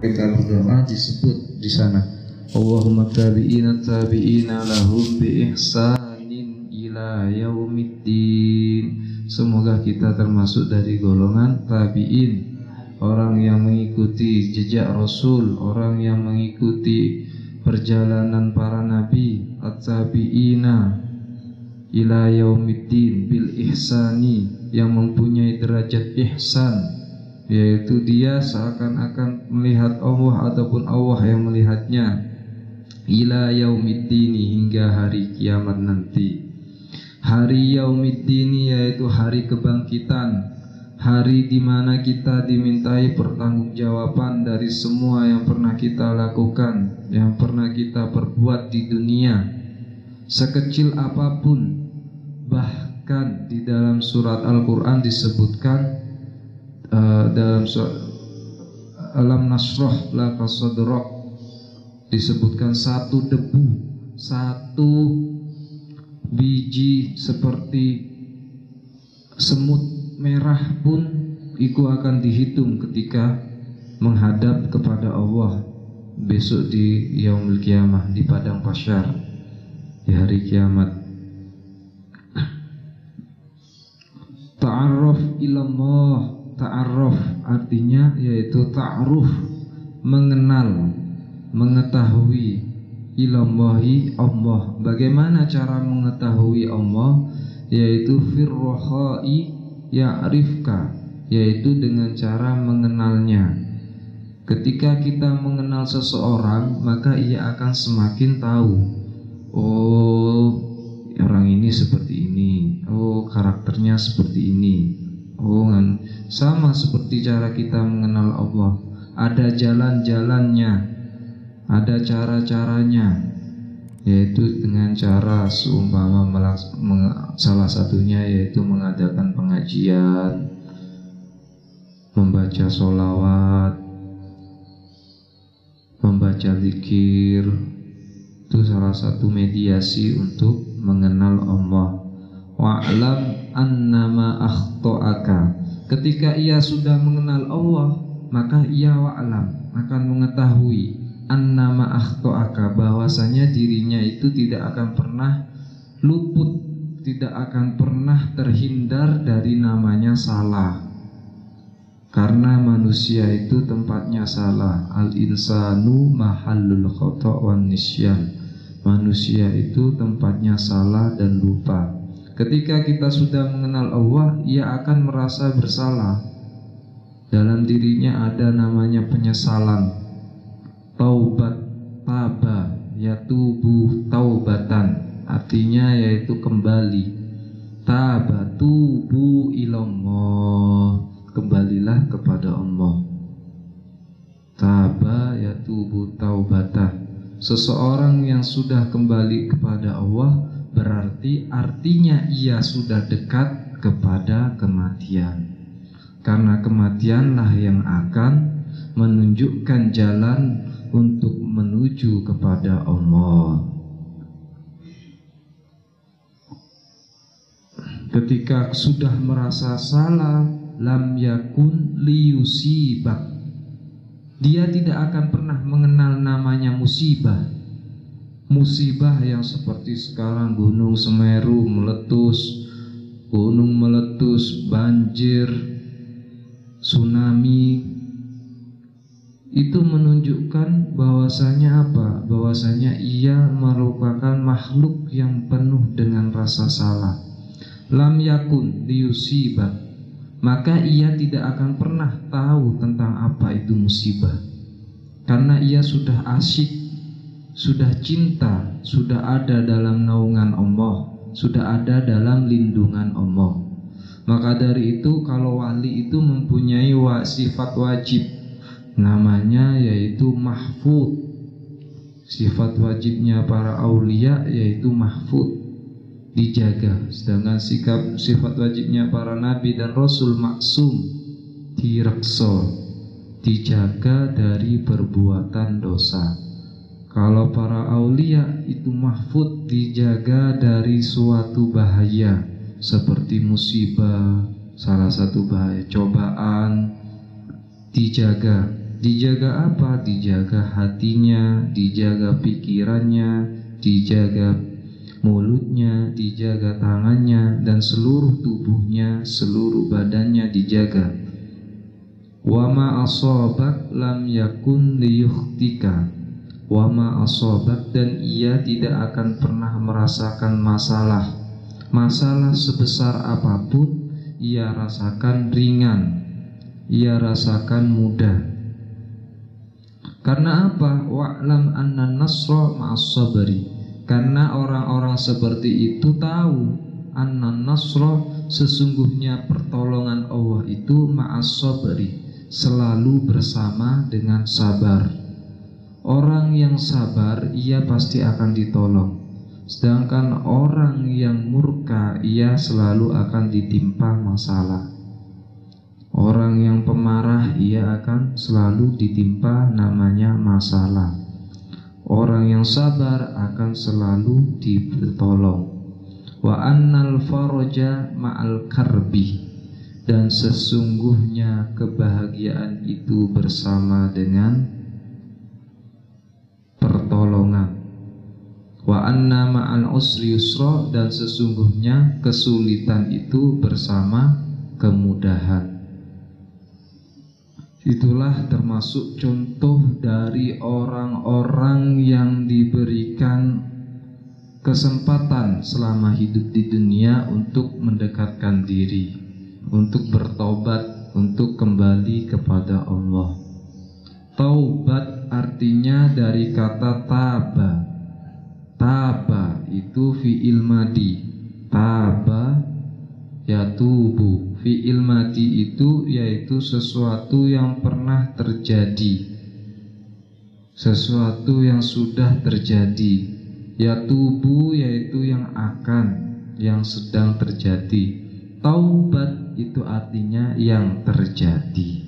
kita berdoa disebut di sana Allahumma tabi'ina lahum bi ihsanin ila yaumiddin. Semoga kita termasuk dari golongan tabi'in, orang yang mengikuti jejak Rasul, orang yang mengikuti perjalanan para nabi, at-tabi'ina ila yaumiddin bil ihsani, yang mempunyai derajat ihsan, yaitu dia seakan-akan melihat Allah ataupun Allah yang melihatnya, ila yaumiddini, hingga hari kiamat nanti. Hari yaumiddini yaitu hari kebangkitan, hari di mana kita dimintai pertanggungjawaban dari semua yang pernah kita lakukan, yang pernah kita perbuat di dunia, sekecil apapun. Bahkan di dalam surat Al-Quran disebutkan, dalam surat Alam Nasrah Laka Sadrak, disebutkan satu debu, satu biji seperti semut merah pun itu akan dihitung ketika menghadap kepada Allah besok di yaumul kiamah, di padang mahsyar, di hari kiamat. Ta'arruf ilallah, ta'arruf artinya yaitu ta'aruf, mengenal, mengetahui, ilallahi Allah. Bagaimana cara mengetahui Allah? Yaitu firrohai ya'rifka, yaitu dengan cara mengenalnya. Ketika kita mengenal seseorang, maka ia akan semakin tahu, oh orang ini seperti ini, oh karakternya seperti ini. Oh, sama seperti cara kita mengenal Allah, ada jalan-jalannya, ada cara-caranya, yaitu dengan cara seumpama salah satunya yaitu mengadakan pengajian, membaca sholawat, membaca zikir. Itu salah satu mediasi untuk mengenal Allah. Wa'lam annama akhta'aka, ketika ia sudah mengenal Allah, maka ia wa'lam, akan mengetahui annama akhta'aka, bahwasanya dirinya itu tidak akan pernah luput, tidak akan pernah terhindar dari namanya salah. Karena manusia itu tempatnya salah. Al-insanu mahallul khata' wan nisyan, manusia itu tempatnya salah dan lupa. Ketika kita sudah mengenal Allah, ia akan merasa bersalah. Dalam dirinya ada namanya penyesalan. Taubat, taba, yatubu taubatan, artinya yaitu kembali. Taba, tubu ilallah, kembalilah kepada Allah. Taba, yatubu taubatan. Seseorang yang sudah kembali kepada Allah berarti artinya ia sudah dekat kepada kematian. Karena kematianlah yang akan menunjukkan jalan untuk menuju kepada Allah. Ketika sudah merasa salah, lam yakun liyusibak, dia tidak akan pernah mengenal namanya musibah. Musibah yang seperti sekarang Gunung Semeru meletus, gunung meletus, banjir, tsunami. Itu menunjukkan bahwasanya apa? Bahwasanya ia merupakan makhluk yang penuh dengan rasa salah. Lam yakun liyusibak, maka ia tidak akan pernah tahu tentang apa itu musibah. Karena ia sudah asyik, sudah cinta, sudah ada dalam naungan Allah, sudah ada dalam lindungan Allah. Maka dari itu kalau wali itu mempunyai sifat wajib, namanya yaitu mahfud. Sifat wajibnya para aulia yaitu mahfud, dijaga. Sedangkan sifat wajibnya para nabi dan rasul maksum, direksa, dijaga dari perbuatan dosa. Kalau para aulia itu mahfud, dijaga dari suatu bahaya seperti musibah, salah satu bahaya cobaan, dijaga Dijaga apa? Dijaga hatinya, dijaga pikirannya, dijaga mulutnya, dijaga tangannya, dan seluruh tubuhnya, seluruh badannya dijaga. Wa ma asabak lam yakun liyukhtika. Wa ma asabak, dan ia tidak akan pernah merasakan masalah. Masalah sebesar apapun ia rasakan ringan, ia rasakan mudah. Karena apa? Wa'lam anna nasra ma'as sabri. Karena orang-orang seperti itu tahu anna nasra, sesungguhnya pertolongan Allah itu ma'as sabri, selalu bersama dengan sabar. Orang yang sabar ia pasti akan ditolong. Sedangkan orang yang murka ia selalu akan ditimpa masalah. Orang yang pemarah ia akan selalu ditimpa namanya masalah. Orang yang sabar akan selalu ditolong. Wa annal faraja ma'al karbi, dan sesungguhnya kebahagiaan itu bersama dengan pertolongan. Wa anna ma'al usri yusra, dan sesungguhnya kesulitan itu bersama kemudahan. Itulah termasuk contoh dari orang-orang yang diberikan kesempatan selama hidup di dunia untuk mendekatkan diri, untuk bertobat, untuk kembali kepada Allah. Taubat artinya dari kata taba. Taba itu fi'il madi. Taba yatubu. Fi'il madi itu yaitu sesuatu yang pernah terjadi, sesuatu yang sudah terjadi. Yatubu yaitu yang akan, yang sedang terjadi. Taubat itu artinya yang terjadi.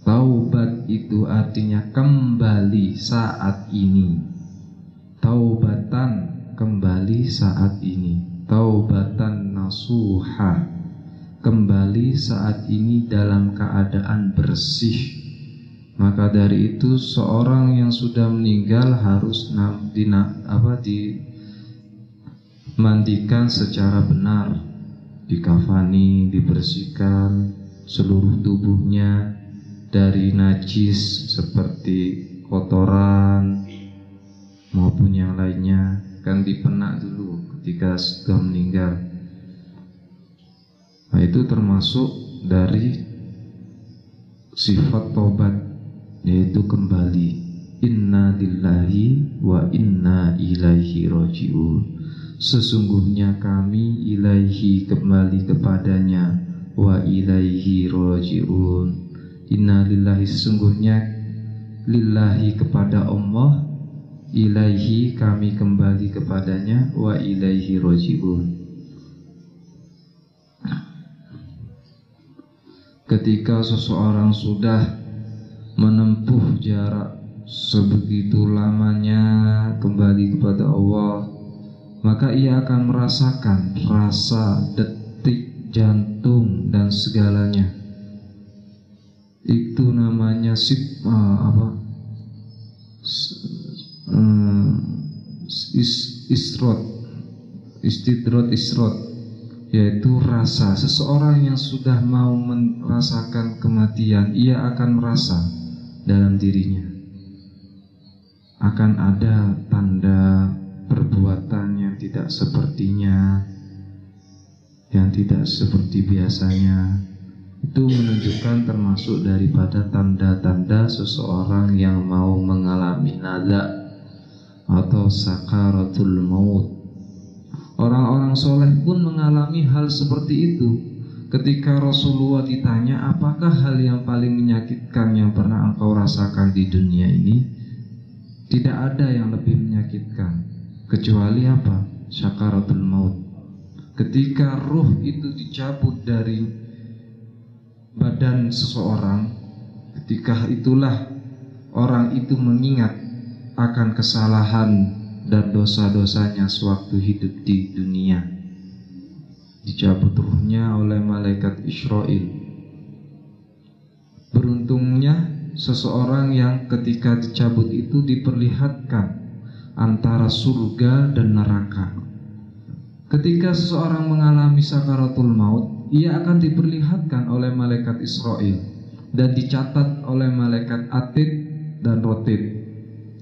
Taubat itu artinya kembali saat ini. Taubatan, kembali saat ini. Taubatan nasuha, kembali saat ini dalam keadaan bersih. Maka dari itu seorang yang sudah meninggal harus dimandikan secara benar, dikafani, dibersihkan seluruh tubuhnya dari najis seperti kotoran maupun yang lainnya. Kan dipenak dulu ketika sudah meninggal. Nah, itu termasuk dari sifat taubat, yaitu kembali. Inna lillahi wa inna ilaihi raji'un. Sesungguhnya kami ilaihi, kembali kepadanya, wa ilaihi raji'un. Inna lillahi, sesungguhnya lillahi kepada Allah, ilaihi kami kembali kepadanya, wa ilaihi raji'un. Ketika seseorang sudah menempuh jarak sebegitu lamanya kembali kepada Allah, maka ia akan merasakan rasa detik jantung dan segalanya. Itu namanya istidrot, yaitu rasa. Seseorang yang sudah mau merasakan kematian, ia akan merasa dalam dirinya akan ada tanda perbuatan yang tidak sepertinya, yang tidak seperti biasanya. Itu menunjukkan termasuk daripada tanda-tanda seseorang yang mau mengalami nada atau sakaratul maut. Orang-orang soleh pun mengalami hal seperti itu. Ketika Rasulullah ditanya, apakah hal yang paling menyakitkan yang pernah engkau rasakan di dunia ini? Tidak ada yang lebih menyakitkan kecuali apa? Sakaratul maut. Ketika ruh itu dicabut dari badan seseorang, ketika itulah orang itu mengingat akan kesalahan dan dosa-dosanya sewaktu hidup di dunia. Dicabut ruhnya oleh malaikat Israel. Beruntungnya seseorang yang ketika dicabut itu diperlihatkan antara surga dan neraka. Ketika seseorang mengalami sakaratul maut, ia akan diperlihatkan oleh malaikat Israil dan dicatat oleh malaikat Atid dan Rotid,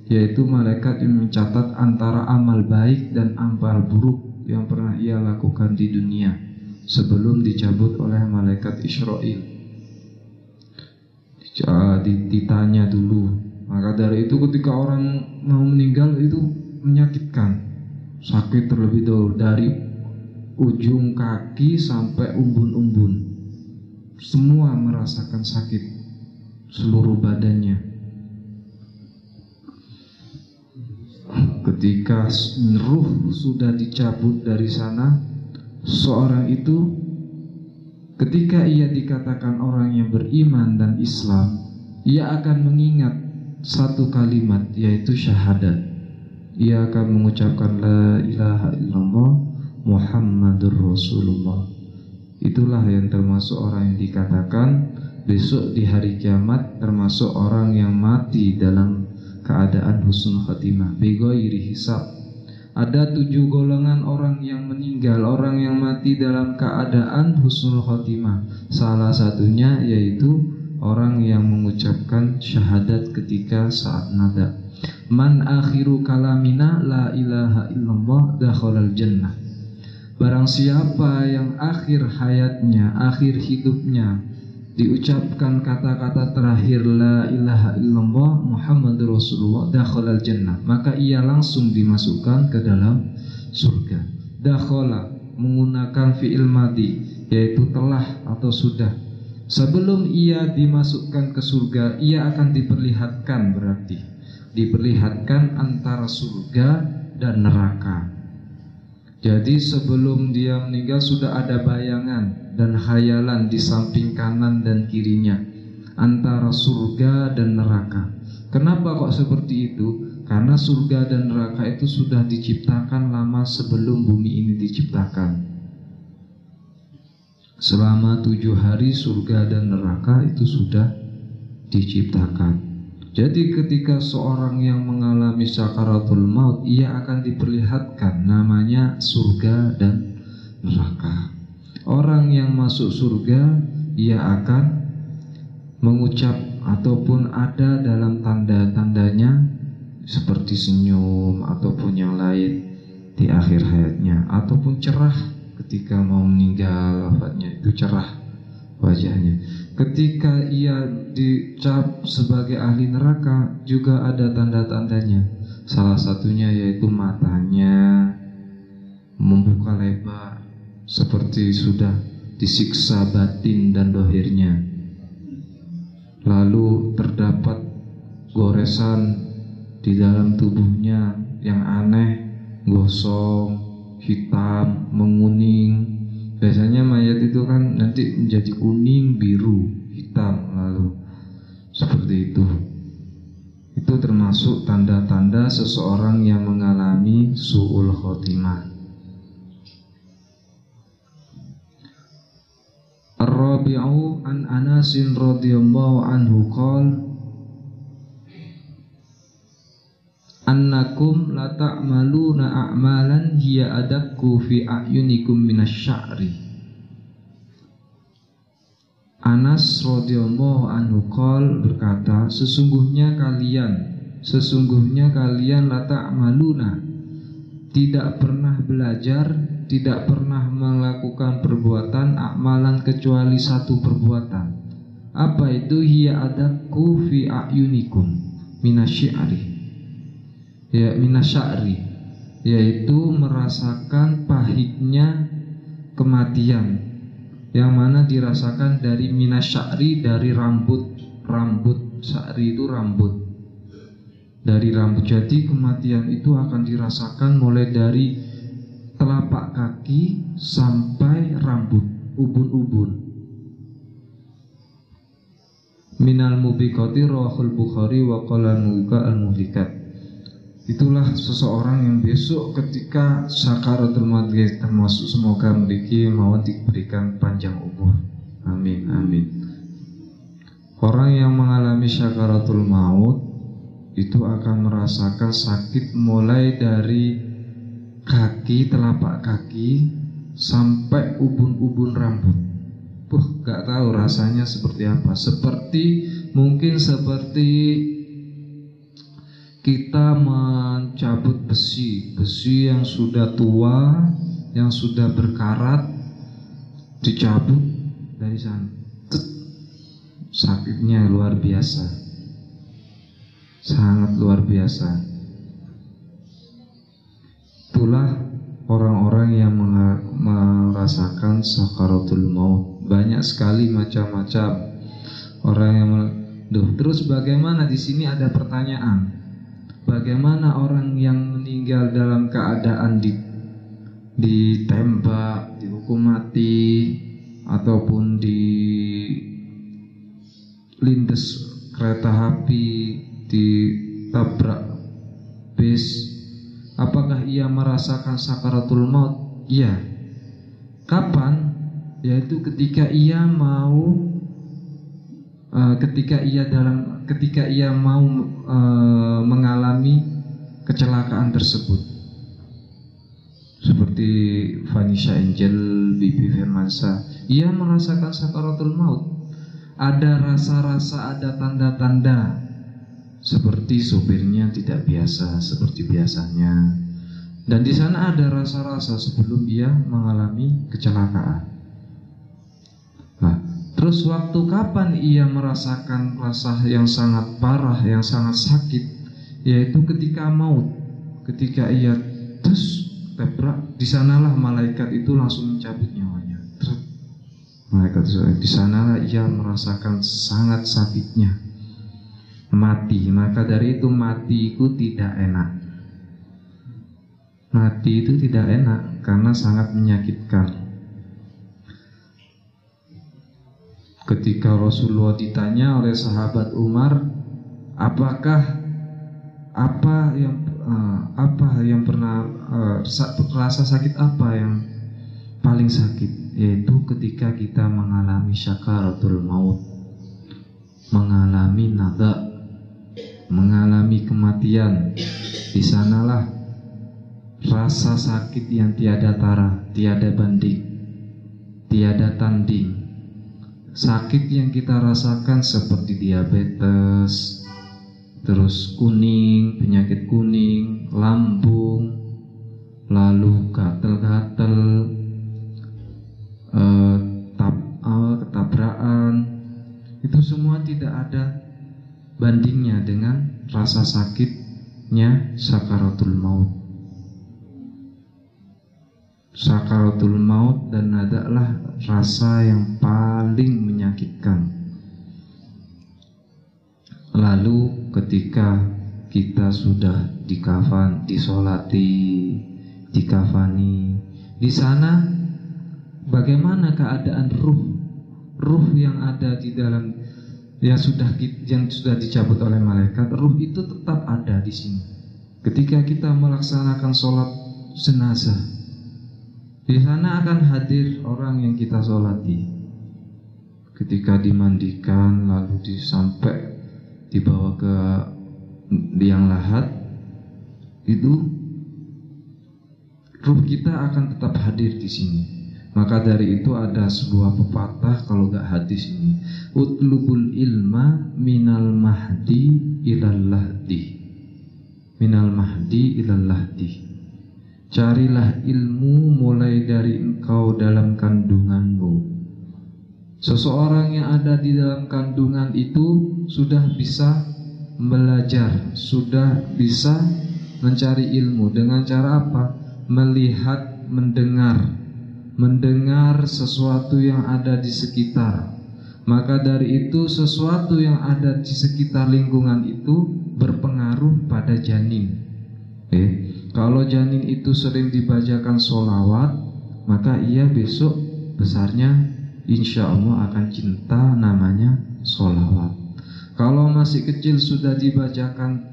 yaitu malaikat yang mencatat antara amal baik dan amal buruk yang pernah ia lakukan di dunia sebelum dicabut oleh malaikat Israil. Ditanya dulu. Maka dari itu ketika orang mau meninggal itu menyakitkan, sakit terlebih dahulu dari ujung kaki sampai umbun-umbun, semua merasakan sakit seluruh badannya. Ketika ruh sudah dicabut dari sana, seorang itu ketika ia dikatakan orang yang beriman dan Islam, ia akan mengingat satu kalimat, yaitu syahadat. Ia akan mengucapkan la ilaha illallah Muhammadur Rasulullah. Itulah yang termasuk orang yang dikatakan besok di hari kiamat termasuk orang yang mati dalam keadaan husnul khatimah bighairi hisab. Ada 7 golongan orang yang meninggal, orang yang mati dalam keadaan husnul khotimah. Salah satunya yaitu orang yang mengucapkan syahadat ketika saat nada. Man akhiru kalamina la ilaha illallah dakhalal jannah. Barang siapa yang akhir hayatnya, akhir hidupnya diucapkan kata-kata terakhir la ilaha illallah Muhammadur Rasulullah dakhalal jannah, maka ia langsung dimasukkan ke dalam surga. Dakhala menggunakan fi'il madhi, yaitu telah atau sudah. Sebelum ia dimasukkan ke surga, ia akan diperlihatkan, berarti diperlihatkan antara surga dan neraka. Jadi sebelum dia meninggal sudah ada bayangan dan khayalan di samping kanan dan kirinya antara surga dan neraka. Kenapa kok seperti itu? Karena surga dan neraka itu sudah diciptakan lama sebelum bumi ini diciptakan. Selama 7 hari surga dan neraka itu sudah diciptakan. Jadi ketika seorang yang mengalami sakaratul maut, ia akan diperlihatkan namanya surga dan neraka. Orang yang masuk surga, ia akan mengucap ataupun ada dalam tanda-tandanya seperti senyum ataupun yang lain di akhir hayatnya, ataupun cerah ketika mau meninggal, wafatnya itu cerah wajahnya. Ketika ia dicap sebagai ahli neraka juga ada tanda-tandanya. Salah satunya yaitu matanya membuka lebar seperti sudah disiksa batin dan dohirnya. Lalu terdapat goresan di dalam tubuhnya yang aneh, gosong, hitam, menguning. Biasanya mayat itu kan nanti menjadi kuning, biru, hitam, lalu seperti itu. Itu termasuk tanda-tanda seseorang yang mengalami su'ul khotimah. Ar-Rabi'u an Anasin radhiyallahu anhu qala annakum la ta'maluna a'malan hiya adakku fi a'yunikum minasy'ari. Anas radhiyallahu anhu qol berkata, sesungguhnya kalian la ta'maluna, tidak pernah belajar, tidak pernah melakukan perbuatan a'malan kecuali satu perbuatan. Apa itu? Hiya adakku fi a'yunikum minasy'ari. Ya, minasy'ari, yaitu merasakan pahitnya kematian, yang mana dirasakan dari minasy'ari, dari rambut. Sya'ri itu rambut, dari rambut. Jadi kematian itu akan dirasakan mulai dari telapak kaki sampai rambut, ubun-ubun. Minal mubiqati rawahul Bukhari wa qala al-muhlikat. Itulah seseorang yang besok ketika sakaratul maut, termasuk semoga memiliki mau diberikan panjang umur. Amin amin. Orang yang mengalami syakaratul maut itu akan merasakan sakit mulai dari kaki, telapak kaki sampai ubun-ubun rambut. Gak tahu rasanya seperti apa. Mungkin seperti kita mencabut besi yang sudah tua, yang sudah berkarat, dicabut dari sana. Sakitnya luar biasa, sangat luar biasa. Itulah orang-orang yang merasakan sakaratul maut. Banyak sekali macam-macam orang yang terus bagaimana di sini ada pertanyaan. Bagaimana orang yang meninggal dalam keadaan ditembak, dihukum mati, ataupun dilindas kereta api, ditabrak bis, apakah ia merasakan sakaratul maut? Iya. Kapan? Yaitu ketika ia mau mengalami kecelakaan tersebut. Seperti Vanessa Angel, Bibi Firmansyah, ia merasakan sakaratul maut. Ada rasa-rasa, ada tanda-tanda seperti sopirnya tidak biasa seperti biasanya. Dan di sana ada rasa-rasa sebelum ia mengalami kecelakaan. Nah, terus waktu kapan ia merasakan rasa yang sangat parah, yang sangat sakit, yaitu ketika maut, ketika ia terus tebrak, di sanalah malaikat itu langsung mencabut nyawanya. Malaikat di sanalah ia merasakan sangat sakitnya mati. Maka dari itu mati itu tidak enak. Mati itu tidak enak karena sangat menyakitkan. Ketika Rasulullah ditanya oleh sahabat Umar, apakah apa yang pernah rasa sakit apa yang paling sakit, yaitu ketika kita mengalami syakaratul maut, mengalami nada, mengalami kematian. Di sanalah rasa sakit yang tiada tara, tiada banding, tiada tanding. Sakit yang kita rasakan seperti diabetes, terus kuning, penyakit kuning, lambung, lalu gatel-gatel, ketabrakan, itu semua tidak ada bandingnya dengan rasa sakitnya sakaratul maut. Sakaratul maut dan adalah rasa yang paling menyakitkan. Lalu ketika kita sudah disolati, dikafani, di sana bagaimana keadaan ruh yang ada di dalam yang sudah dicabut oleh malaikat? Ruh itu tetap ada di sini. Ketika kita melaksanakan sholat jenazah, di sana akan hadir orang yang kita sholati. Ketika dimandikan lalu dibawa ke liang lahat, itu ruh kita akan tetap hadir di sini. Maka dari itu ada sebuah pepatah, kalau gak hadis ini, utlubul ilma minal mahdi ilal lahdi, minal mahdi ilal lahdi. Carilah ilmu mulai dari engkau dalam kandunganmu. Seseorang yang ada di dalam kandungan itu sudah bisa belajar, sudah bisa mencari ilmu. Dengan cara apa? Melihat, mendengar sesuatu yang ada di sekitar. Maka dari itu sesuatu yang ada di sekitar lingkungan itu berpengaruh pada janin. Kalau janin itu sering dibacakan sholawat, maka ia besok besarnya insya Allah akan cinta namanya sholawat. Kalau masih kecil sudah dibacakan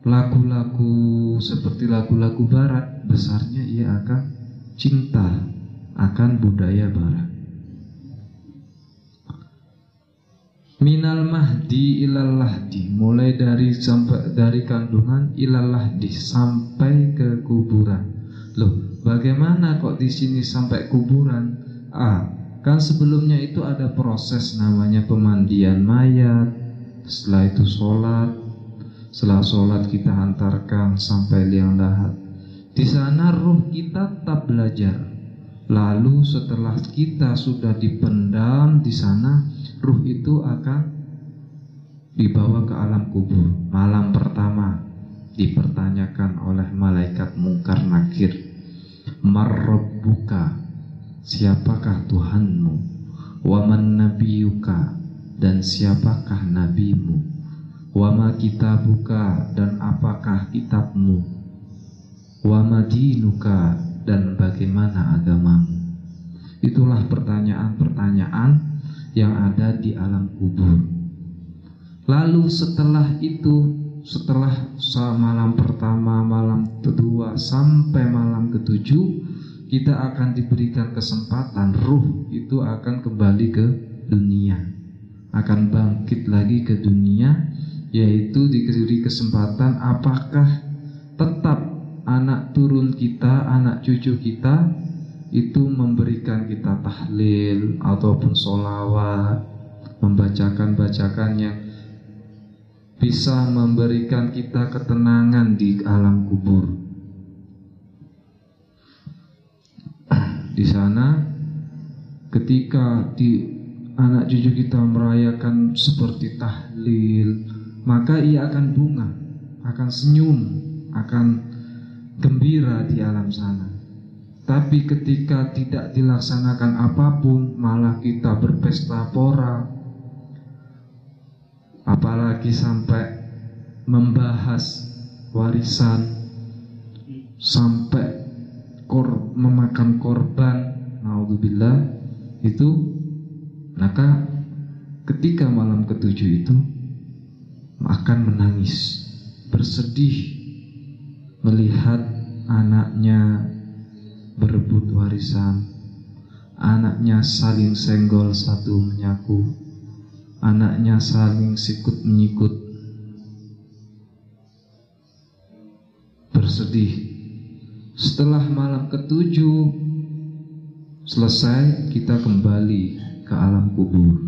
lagu-lagu seperti lagu-lagu barat, besarnya ia akan cinta akan budaya barat. Minal mahdi ilal lahdi, mulai dari kandungan ilal lahdi sampai ke kuburan. Loh, bagaimana kok di sini sampai kuburan? Kan sebelumnya itu ada proses namanya pemandian mayat. Setelah itu sholat. Setelah sholat kita hantarkan sampai liang lahat. Di sana ruh kita tetap belajar. Lalu setelah kita sudah dipendam di sana, ruh itu akan dibawa ke alam kubur. Malam pertama dipertanyakan oleh malaikat mungkar nakir, Marrabbuka, siapakah Tuhanmu? Waman nabiyuka, dan siapakah nabimu? Wama kitabuka, dan apakah kitabmu? Wama dinuka, dan bagaimana agamamu? Itulah pertanyaan-pertanyaan yang ada di alam kubur. Lalu setelah itu, setelah malam pertama, malam kedua, sampai malam ketujuh, kita akan diberikan kesempatan, ruh itu akan kembali ke dunia, akan bangkit lagi ke dunia, yaitu diberi kesempatan apakah tetap anak turun kita, anak cucu kita itu memberikan kita tahlil ataupun sholawat, membacakan yang bisa memberikan kita ketenangan di alam kubur. Di sana ketika anak cucu kita merayakan seperti tahlil, maka ia akan bunga, akan senyum, akan gembira di alam sana. Tapi ketika tidak dilaksanakan apapun, malah kita berpesta pora, apalagi sampai membahas warisan, sampai memakan korban, naudzubillah, itu, maka ketika malam ketujuh itu akan menangis, bersedih melihat anaknya berebut warisan, anaknya saling senggol satu menyaku, anaknya saling sikut menyikut, bersedih. Setelah malam ketujuh selesai, kita kembali ke alam kubur.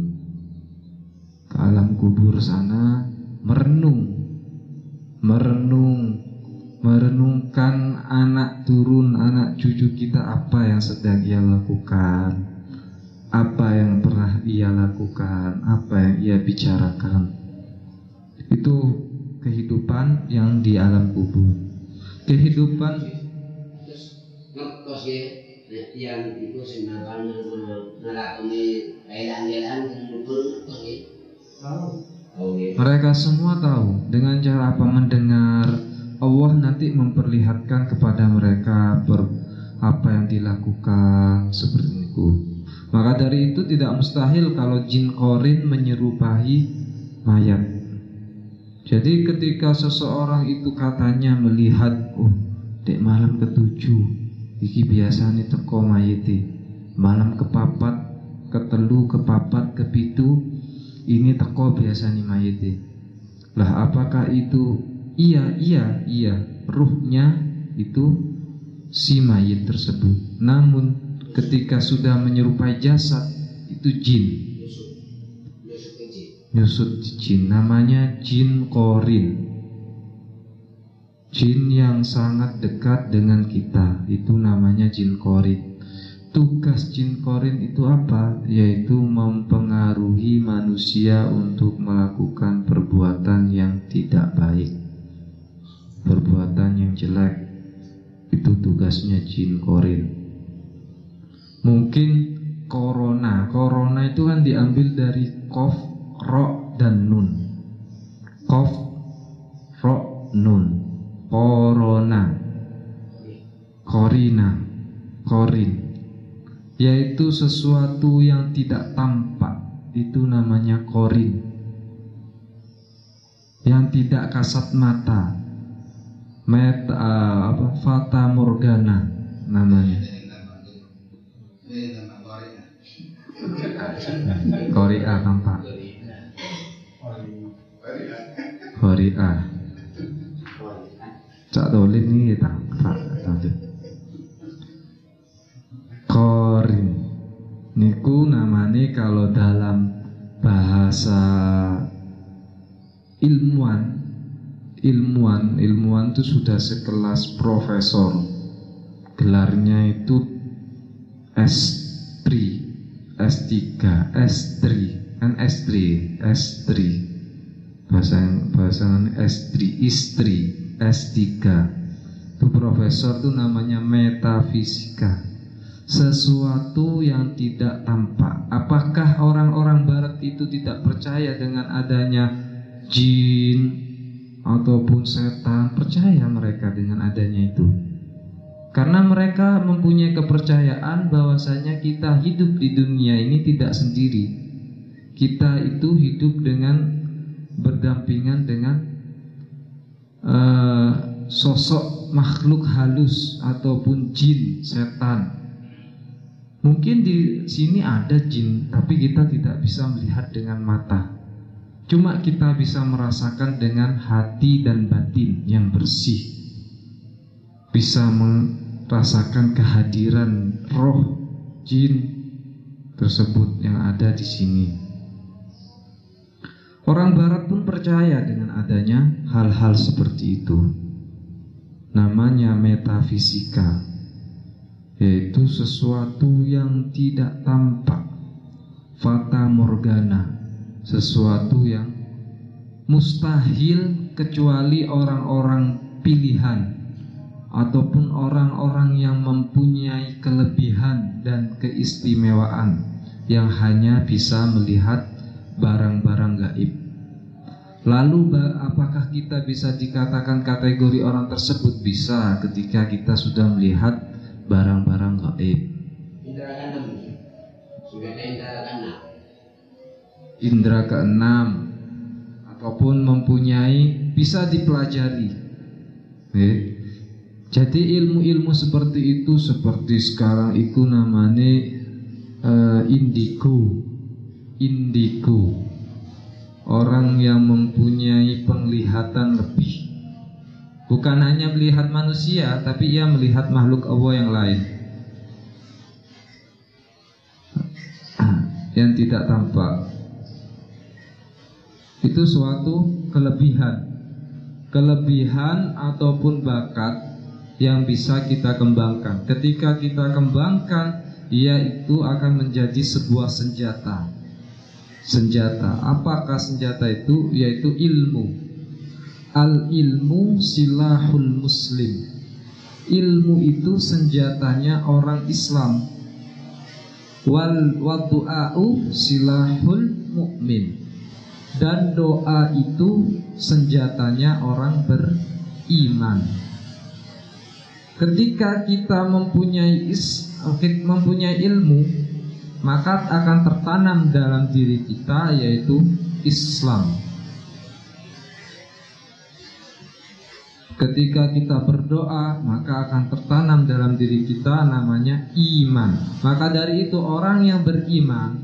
Ke alam kubur sana merenungkan anak turun, anak cucu kita, apa yang sedang ia lakukan, apa yang pernah ia lakukan, apa yang ia bicarakan. Itu kehidupan yang di alam kubur. Kehidupan yang itu sebenarnya ngelakoni kailan-kailan kubur tahu. Mereka semua tahu dengan cara apa? Mendengar. Allah nanti memperlihatkan kepada mereka apa yang dilakukan seperti itu. Maka dari itu tidak mustahil kalau jin korin menyerupai mayat. Jadi ketika seseorang itu katanya melihat, dek malam ketujuh iki biasanya teko mayite, malam kepapat, ketelu, kepapat, kepitu, ini teko biasanya mayite. Lah apakah itu? Iya, ruhnya itu si mayit tersebut. Namun ketika sudah menyerupai jasad, itu jin, nyusut jin, namanya jin korin. Jin yang sangat dekat dengan kita, itu namanya jin korin. Tugas jin korin itu apa? Yaitu mempengaruhi manusia untuk melakukan perbuatan yang tidak baik, perbuatan yang jelek. Itu tugasnya jin korin. Mungkin corona itu kan diambil dari kof, ro, dan nun. Kof, ro, nun. Corona, korina, korin, yaitu sesuatu yang tidak tampak, itu namanya korin. Yang tidak kasat mata, fata morgana namanya. Korea tampak. Qari'ah. Cak Dolin ini tak Qarin niku namanya kalau dalam bahasa ilmuwan itu sudah sekelas profesor, gelarnya itu S3 S3 S3 kan S3 bahasa S3 istri S3 itu profesor itu namanya metafisika, sesuatu yang tidak tampak. Apakah orang-orang barat itu tidak percaya dengan adanya jin ataupun setan? Percaya mereka dengan adanya itu, karena mereka mempunyai kepercayaan bahwasanya kita hidup di dunia ini tidak sendiri. Kita itu hidup dengan berdampingan dengan sosok makhluk halus ataupun jin, setan. Mungkin di sini ada jin, tapi kita tidak bisa melihat dengan mata. Cuma kita bisa merasakan dengan hati dan batin yang bersih, bisa merasakan kehadiran roh jin tersebut yang ada di sini. Orang barat pun percaya dengan adanya hal-hal seperti itu. Namanya metafisika, yaitu sesuatu yang tidak tampak, fata morgana, sesuatu yang mustahil kecuali orang-orang pilihan ataupun orang-orang yang mempunyai kelebihan dan keistimewaan yang hanya bisa melihat barang-barang gaib. Lalu apakah kita bisa dikatakan kategori orang tersebut? Bisa, ketika kita sudah melihat barang-barang gaib. Indra keenam, sudah indra keenam. Indra keenam ataupun mempunyai, bisa dipelajari. Jadi ilmu-ilmu seperti itu, seperti sekarang itu namanya indigo, orang yang mempunyai penglihatan lebih. Bukan hanya melihat manusia, tapi ia melihat makhluk Allah yang lain yang tidak tampak. Itu suatu kelebihan ataupun bakat yang bisa kita kembangkan. Ketika kita kembangkan, ia itu akan menjadi sebuah senjata. Apakah senjata itu? Yaitu ilmu. Al-ilmu silahul muslim. Ilmu itu senjatanya orang Islam. Wal du'a'u silahul mu'min. Dan doa itu senjatanya orang beriman. Ketika kita mempunyai ilmu, maka akan tertanam dalam diri kita, yaitu Islam. Ketika kita berdoa, maka akan tertanam dalam diri kita namanya iman. Maka dari itu orang yang beriman,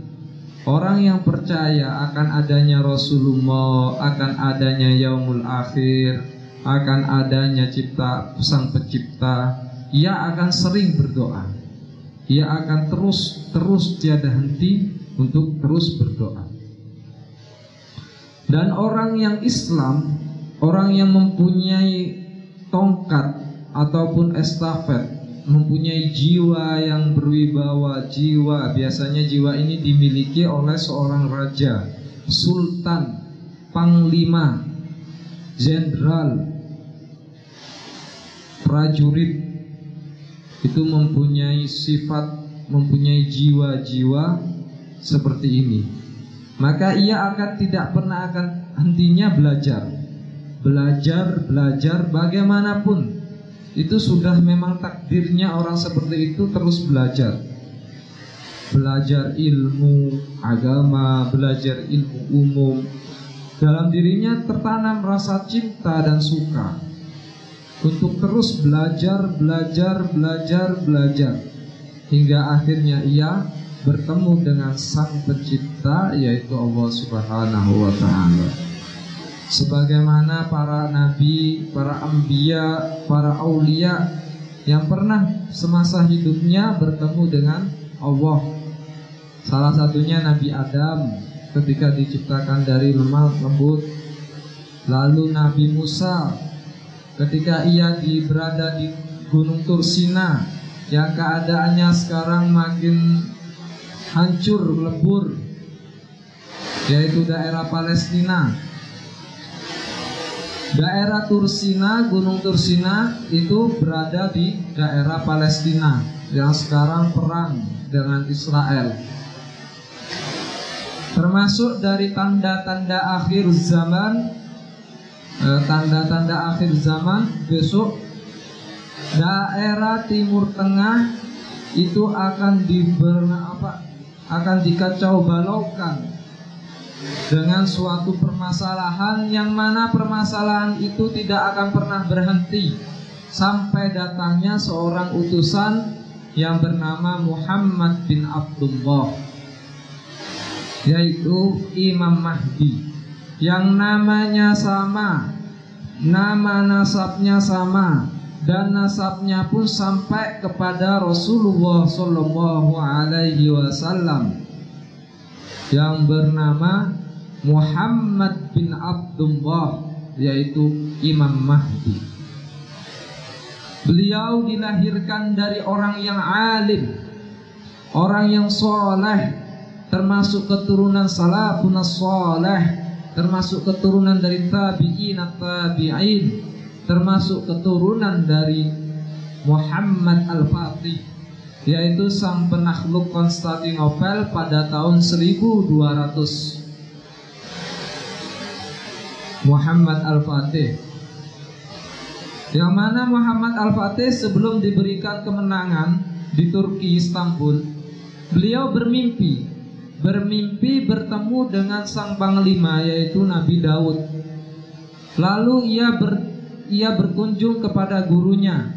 orang yang percaya akan adanya Rasulullah, akan adanya Yaumul Akhir, akan adanya sang pencipta, ia akan sering berdoa. Ia akan terus tiada henti untuk terus berdoa. Dan orang yang Islam, orang yang mempunyai tongkat ataupun estafet, mempunyai jiwa yang berwibawa, biasanya jiwa ini dimiliki oleh seorang raja, sultan, panglima, jenderal, prajurit. Itu mempunyai sifat, mempunyai jiwa-jiwa seperti ini. Maka ia akan tidak pernah akan hentinya belajar bagaimanapun. Itu sudah memang takdirnya orang seperti itu, terus belajar ilmu agama, belajar ilmu umum. Dalam dirinya tertanam rasa cinta dan suka untuk terus belajar hingga akhirnya ia bertemu dengan sang pencipta, yaitu Allah Subhanahu wa ta'ala. sebagaimana para nabi, para anbiya, para aulia yang pernah semasa hidupnya bertemu dengan Allah. Salah satunya Nabi Adam ketika diciptakan dari lemah lembut. Lalu Nabi Musa ketika ia berada di Gunung Tursina yang keadaannya sekarang makin hancur lebur, yaitu daerah Palestina. Daerah Tursina, Gunung Tursina itu berada di daerah Palestina yang sekarang perang dengan Israel. Termasuk dari tanda-tanda akhir zaman, tanda-tanda akhir zaman besok, daerah Timur Tengah itu akan dikacau balaukan dengan suatu permasalahan yang mana permasalahan itu tidak akan pernah berhenti sampai datangnya seorang utusan yang bernama Muhammad bin Abdullah, yaitu Imam Mahdi, yang namanya sama, nama nasabnya sama, dan nasabnya pun sampai kepada Rasulullah Sallallahu Alaihi Wasallam yang bernama Muhammad bin Abdullah, yaitu Imam Mahdi. Beliau dilahirkan dari orang yang alim, orang yang soleh, termasuk keturunan salafun soleh, termasuk keturunan dari tabi'in tabi'in, termasuk keturunan dari Muhammad Al-Fatih, yaitu sang penakluk Konstantinopel pada tahun 1200. Muhammad Al-Fatih, yang mana Muhammad Al-Fatih sebelum diberikan kemenangan di Turki, Istanbul, beliau bermimpi bertemu dengan sang panglima, yaitu Nabi Daud. Lalu ia berkunjung kepada gurunya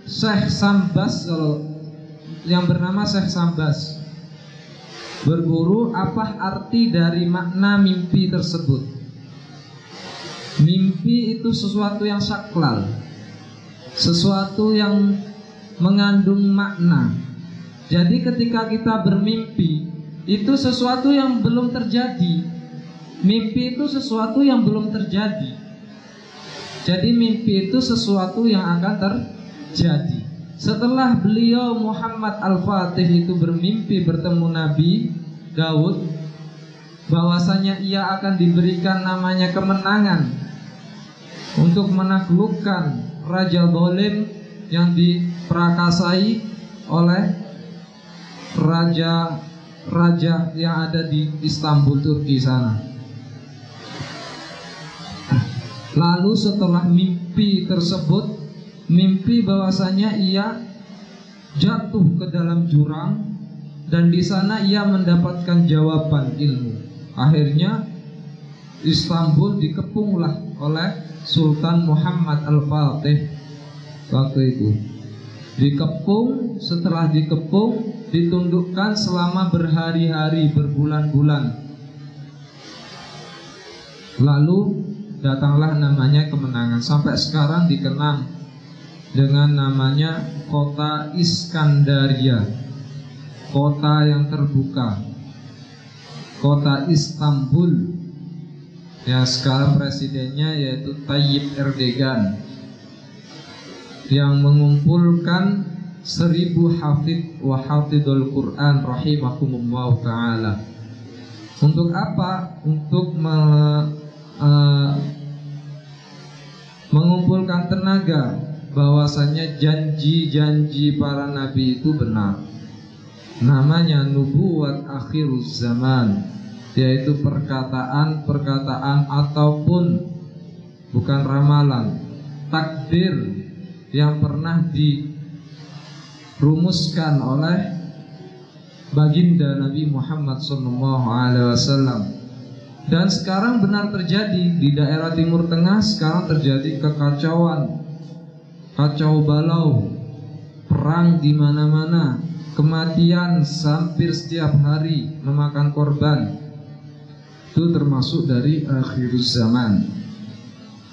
Syekh Sambas, yang bernama Syekh Sambas, berguru apa arti dari makna mimpi tersebut. Mimpi itu sesuatu yang saklal, sesuatu yang mengandung makna. Jadi ketika kita bermimpi, itu sesuatu yang belum terjadi. Mimpi itu sesuatu yang belum terjadi. Jadi mimpi itu sesuatu yang akan terjadi. Setelah beliau Muhammad Al-Fatih itu bermimpi bertemu Nabi Daud, bahwasanya ia akan diberikan namanya kemenangan untuk menaklukkan raja zalim yang diprakasai oleh raja yang ada di Istanbul, Turki sana. Lalu setelah mimpi tersebut, mimpi bahwasanya ia jatuh ke dalam jurang dan di sana ia mendapatkan jawaban ilmu. Akhirnya Istanbul dikepunglah oleh Sultan Muhammad Al-Fatih waktu itu. Dikepung, setelah dikepung ditundukkan selama berhari-hari, berbulan-bulan. Lalu datanglah namanya kemenangan. Sampai sekarang dikenang dengan namanya kota Iskandaria, kota yang terbuka, kota Istanbul, yang sekarang presidennya yaitu Tayyip Erdogan, yang mengumpulkan 1000 hafidh wa hafidhul Quran rahimahumullah ta'ala. Untuk apa? Untuk mengumpulkan tenaga bahwasanya janji-janji para nabi itu benar. Namanya nubuwat akhiruz zaman, yaitu perkataan ataupun bukan ramalan, takdir yang pernah dirumuskan oleh baginda Nabi Muhammad SAW. Dan sekarang benar terjadi di daerah Timur Tengah. Sekarang terjadi kekacauan, kacau balau, perang di mana-mana, kematian hampir setiap hari memakan korban. Itu termasuk dari akhir zaman.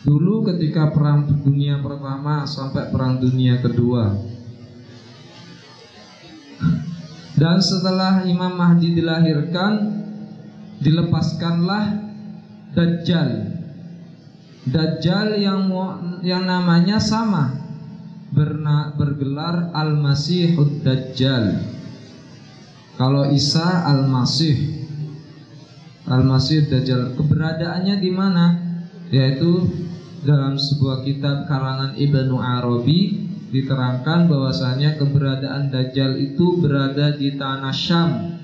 Dulu ketika perang dunia pertama sampai perang dunia kedua. Dan setelah Imam Mahdi dilahirkan, dilepaskanlah Dajjal. Dajjal yang namanya sama, bergelar Al-Masihud Dajjal. Kalau Isa Al-Masih, Al-Masih Dajjal, keberadaannya di mana? Yaitu dalam sebuah kitab karangan Ibnu Arabi diterangkan bahwasanya keberadaan Dajjal itu berada di tanah Syam.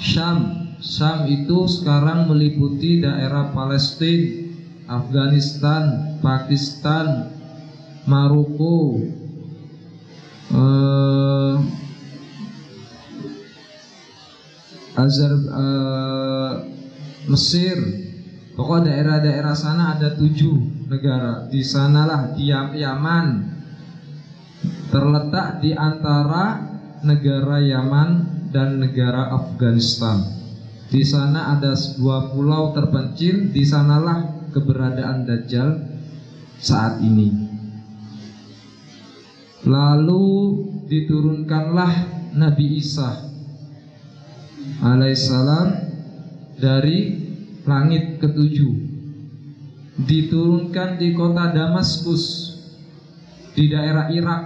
Syam itu sekarang meliputi daerah Palestina, Afghanistan, Pakistan, Maroko, Mesir. Pokoknya daerah-daerah sana ada 7 negara. Di sanalah Yaman terletak di antara negara Yaman dan negara Afghanistan. Di sana ada sebuah pulau terpencil. Di sanalah keberadaan Dajjal saat ini. Lalu diturunkanlah Nabi Isa alaihissalam dari langit ke-7, diturunkan di kota Damaskus di daerah Irak,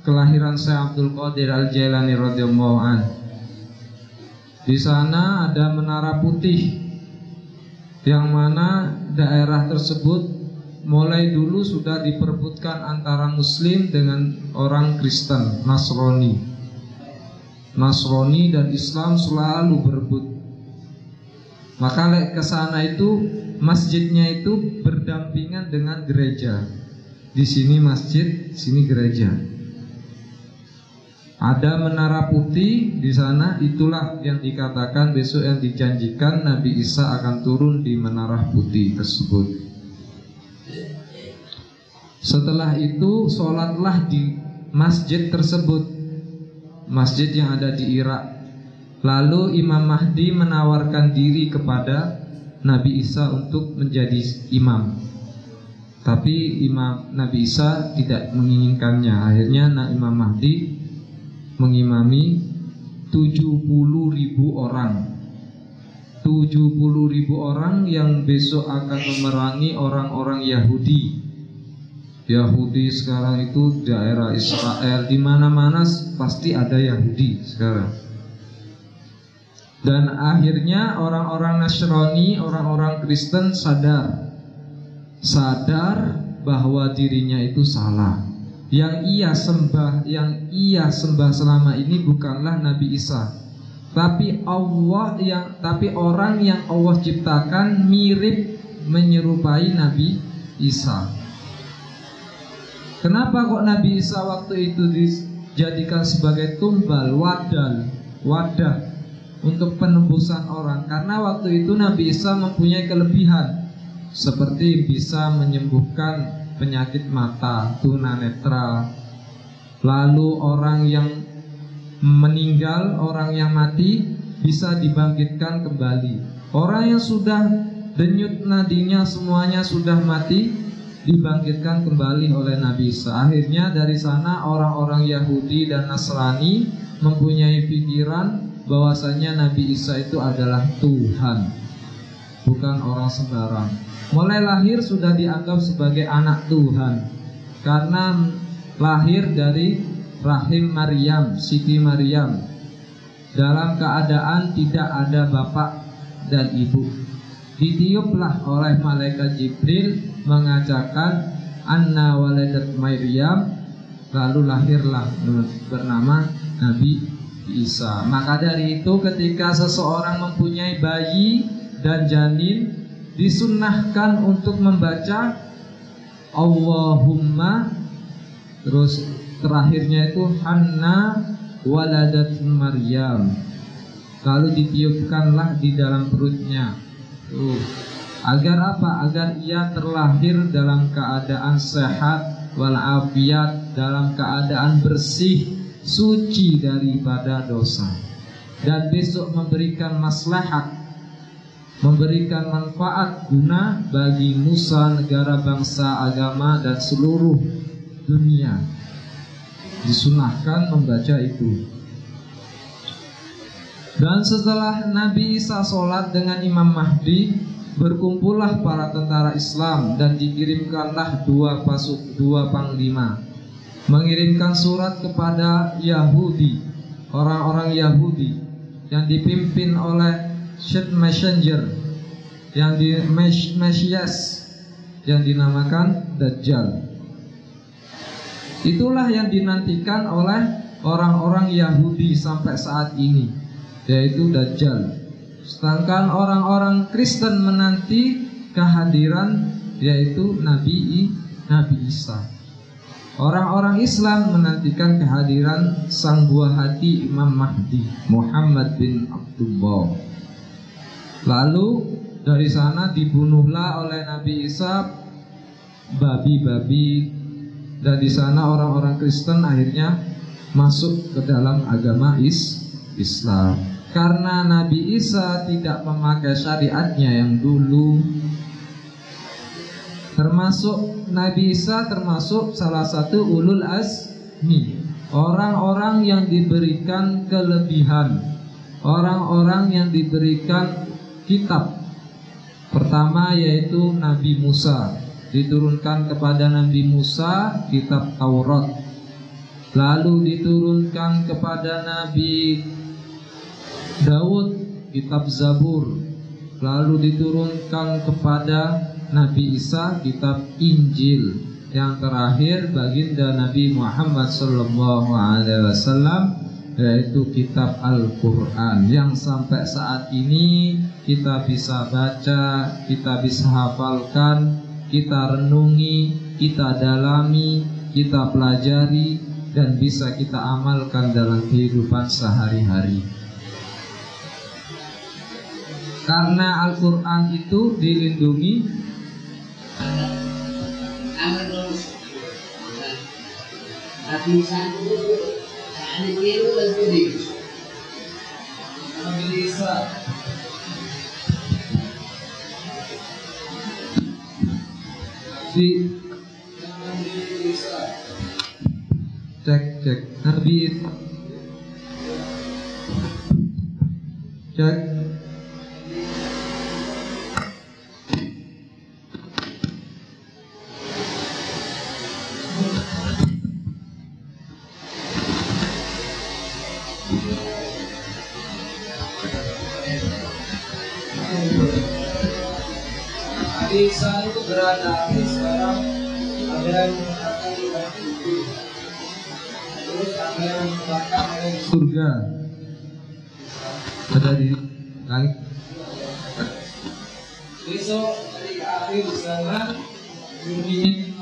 kelahiran Syekh Abdul Qadir Al-Jailani radhiyallahu anhu. Di sana ada menara putih, yang mana daerah tersebut mulai dulu sudah diperebutkan antara Muslim dengan orang Kristen, Nasrani dan Islam selalu berebut. Maka ke sana itu masjidnya itu berdampingan dengan gereja. Di sini masjid, sini gereja. Ada menara putih di sana, itulah yang dikatakan besok yang dijanjikan Nabi Isa akan turun di menara putih tersebut. Setelah itu sholatlah di masjid tersebut, masjid yang ada di Irak. Lalu Imam Mahdi menawarkan diri kepada Nabi Isa untuk menjadi imam. Tapi Nabi Isa tidak menginginkannya. Akhirnya Imam Mahdi mengimami 70.000 orang. 70.000 orang yang besok akan memerangi orang-orang Yahudi. Yahudi sekarang itu daerah Israel, di mana-mana pasti ada Yahudi sekarang. Dan akhirnya orang-orang Nasrani, orang-orang Kristen sadar bahwa dirinya itu salah. Yang ia sembah selama ini bukanlah Nabi Isa, tapi orang yang Allah ciptakan mirip menyerupai Nabi Isa. Kenapa kok Nabi Isa waktu itu dijadikan sebagai tumbal, wadah untuk penembusan orang? Karena waktu itu Nabi Isa mempunyai kelebihan, seperti bisa menyembuhkan penyakit mata, tunanetra. Lalu orang yang meninggal, orang yang mati bisa dibangkitkan kembali. Orang yang sudah denyut nadinya semuanya sudah mati dibangkitkan kembali oleh Nabi Isa. Akhirnya dari sana orang-orang Yahudi dan Nasrani mempunyai pikiran bahwasanya Nabi Isa itu adalah Tuhan, bukan orang sembarang. Mulai lahir sudah dianggap sebagai anak Tuhan, karena lahir dari rahim Maryam, Siti Maryam, dalam keadaan tidak ada bapak dan ibu. Ditiuplah oleh malaikat Jibril mengatakan anna waladat Maryam, lalu lahirlah bernama Nabi Isa. Maka dari itu ketika seseorang mempunyai bayi dan janin, disunnahkan untuk membaca Allahumma, terus terakhirnya itu Hanna waladat Maryam, lalu ditiupkanlah di dalam perutnya. Agar apa? Agar ia terlahir dalam keadaan sehat walafiat, dalam keadaan bersih, suci daripada dosa, dan besok memberikan maslahat memberikan manfaat guna bagi nusa, negara, bangsa, agama, dan seluruh dunia. Disunahkan membaca itu. Dan setelah Nabi Isa sholat dengan Imam Mahdi, berkumpullah para tentara Islam dan dikirimkanlah dua panglima, mengirimkan surat kepada Yahudi, orang-orang Yahudi yang dipimpin oleh Sheikh Messenger, yang di Mesias, yang dinamakan Dajjal. Itulah yang dinantikan oleh orang-orang Yahudi sampai saat ini, yaitu Dajjal. Sedangkan orang-orang Kristen menanti kehadiran, yaitu Nabi Isa. Orang-orang Islam menantikan kehadiran sang buah hati Imam Mahdi, Muhammad bin Abdullah. Lalu dari sana dibunuhlah oleh Nabi Isa babi-babi, dan di sana orang-orang Kristen akhirnya masuk ke dalam agama Islam. Karena Nabi Isa tidak memakai syariatnya yang dulu. Termasuk Nabi Isa termasuk salah satu ulul azmi, orang-orang yang diberikan kelebihan, orang-orang yang diberikan kitab. Pertama yaitu Nabi Musa, diturunkan kepada Nabi Musa kitab Taurat. Lalu diturunkan kepada Nabi Daud kitab Zabur. Lalu diturunkan kepada Nabi Isa kitab Injil. Yang terakhir baginda Nabi Muhammad SAW, yaitu kitab Al-Quran, yang sampai saat ini kita bisa baca, kita bisa hafalkan, kita renungi, kita dalami, kita pelajari, dan bisa kita amalkan dalam kehidupan sehari-hari. Karena Al-Quran itu dilindungi cek Nabi cek Isa itu berada sekarang, ada yang mengatakan di bumi, terus ada yang mengatakan ada di surga, ada di langit. Besok dari akhir sana bumi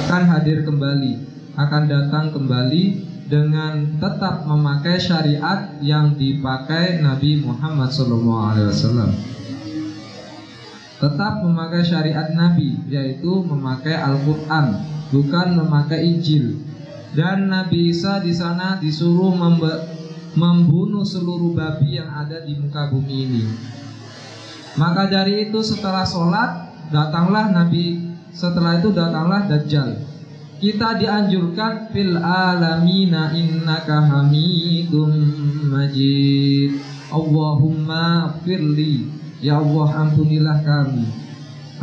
akan hadir kembali, akan datang kembali dengan tetap memakai syariat yang dipakai Nabi Muhammad SAW. Tetap memakai syariat Nabi, yaitu memakai Al-Quran, bukan memakai Injil. Dan Nabi Isa di sana disuruh membunuh seluruh babi yang ada di muka bumi ini. Maka dari itu setelah sholat datanglah Dajjal. Kita dianjurkan fil alamina innaka hamidum majid. Allahumma firli, ya Allah ampunilah kami,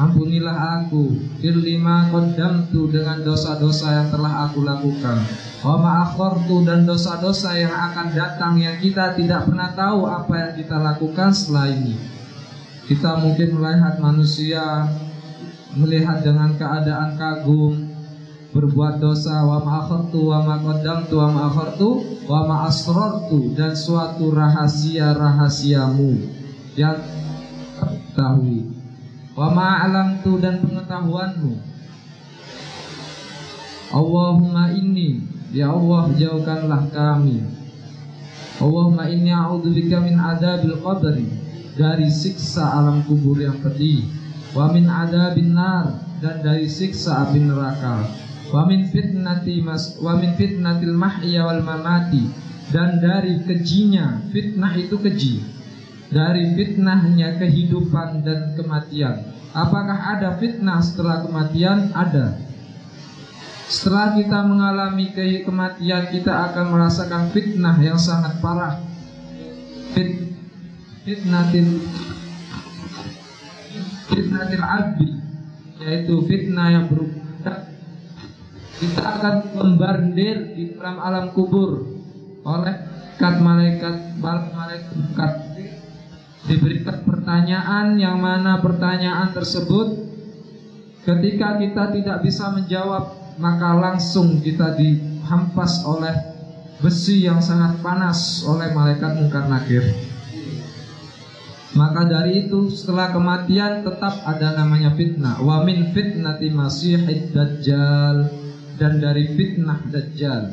ampunilah aku, firli ma qaddamtu, dengan dosa-dosa yang telah aku lakukan, wa ma akhartu, dan dosa-dosa yang akan datang yang kita tidak pernah tahu apa yang kita lakukan setelah ini. Kita mungkin melihat manusia, melihat dengan keadaan kagum, berbuat dosa, wa ma akhartu wa ma qaddamtu wa ma akhartu wa ma asrartu, dan suatu rahasia-rahasiamu yang ketahui, wa ma alamtu, dan pengetahuanmu. Allahumma inni, ya Allah jauhkanlah kami. Allahumma inni a'udzubika min adzabil qabri, dari siksa alam kubur yang pedih, wa min adzabin nar, dan dari siksa api neraka, wa min fitnatil mahya wal mamati, dan dari kejinya. Fitnah itu keji. Dari fitnahnya kehidupan dan kematian. Apakah ada fitnah setelah kematian? Ada. Setelah kita mengalami kematian, kita akan merasakan fitnah yang sangat parah. Fitnatil abdi, yaitu fitnah yang berupa kita akan membandir di dalam alam kubur oleh malaikat diberikan pertanyaan, yang mana pertanyaan tersebut ketika kita tidak bisa menjawab, maka langsung kita dihampas oleh besi yang sangat panas oleh malaikat Munkar Nakir. Maka dari itu setelah kematian tetap ada namanya fitnah. Wa min fitnati masihid dajjal, dan dari fitnah dajjal.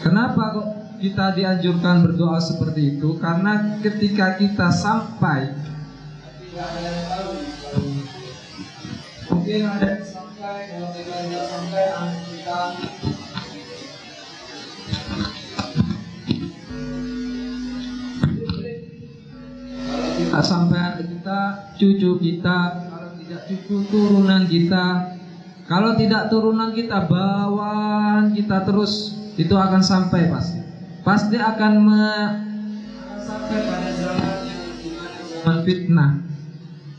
Kenapa kok kita dianjurkan berdoa seperti itu? Karena ketika kita sampai, mungkin ada yang sampai, kalau tidak sampai, kita sampai anak kita, cucu kita, kalau tidak cucu turunan kita, kalau tidak turunan kita, bawaan kita terus, itu akan sampai pasti akan sampai pada zaman fitnah,